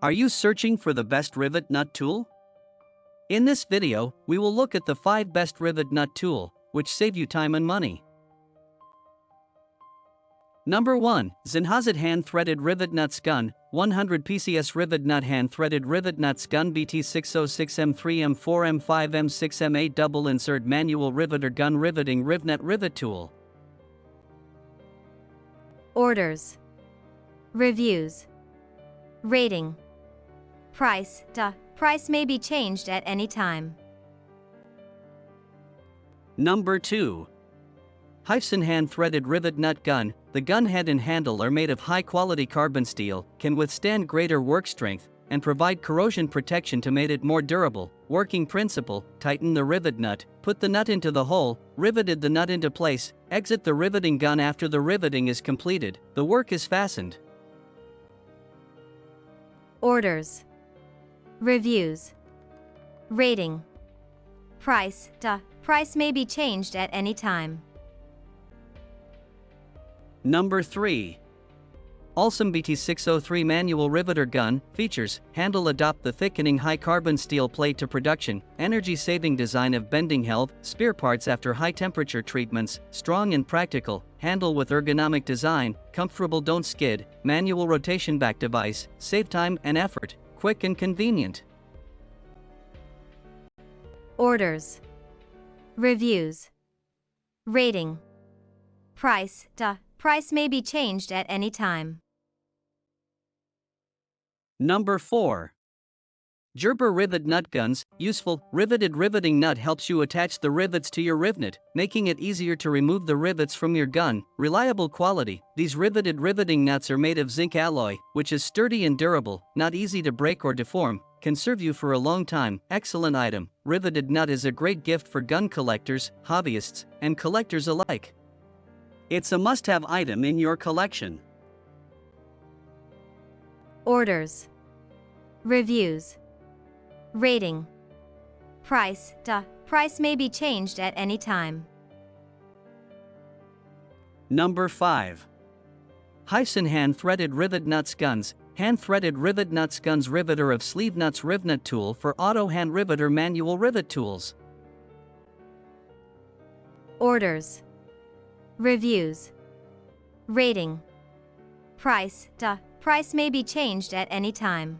Are you searching for the best rivet nut tool? In this video, we will look at the 5 best rivet nut tool, which save you time and money. Number 1. ZENHOSIT Hand-Threaded Rivet Nuts Gun, 100 PCS Rivet Nut Hand-Threaded Rivet Nuts Gun BT606M3M4M5M6M8 Double Insert Manual Riveter Gun Riveting Rivet Rivet Tool. Orders. Reviews. Rating. Price. Price may be changed at any time. Number 2. HIFESON Hand-Threaded Rivet Nut Gun. The gun head and handle are made of high-quality carbon steel, can withstand greater work strength, and provide corrosion protection to make it more durable. Working principle: tighten the rivet nut, put the nut into the hole, riveted the nut into place, exit the riveting gun after the riveting is completed, the work is fastened. Orders. Reviews. Rating. Price. Price may be changed at any time. Number 3. ALLSOME BT603 Manual Riveter Gun. Features: handle adopt the thickening high carbon steel plate to production, energy saving design of bending health, spare parts after high temperature treatments, strong and practical, handle with ergonomic design, comfortable don't skid, manual rotation back device, save time and effort, quick and convenient. Orders. Reviews. Rating. Price. Price may be changed at any time. Number 4. JERBOR Rivet Nut Guns. Useful: riveted riveting nut helps you attach the rivets to your rivet, making it easier to remove the rivets from your gun. Reliable quality: these riveted riveting nuts are made of zinc alloy, which is sturdy and durable, not easy to break or deform, can serve you for a long time. Excellent item. Riveted nut is a great gift for gun collectors, hobbyists, and collectors alike. It's a must-have item in your collection. Orders. Reviews. Rating. Price. Price may be changed at any time. Number 5. HIFESON Hand-Threaded Rivet Nuts Guns. Hand-Threaded Rivet Nuts Guns Riveter of Sleeve Nuts Rivet Nut Tool for Auto Hand Riveter Manual Rivet Tools. Orders. Reviews. Rating. Price. Price may be changed at any time.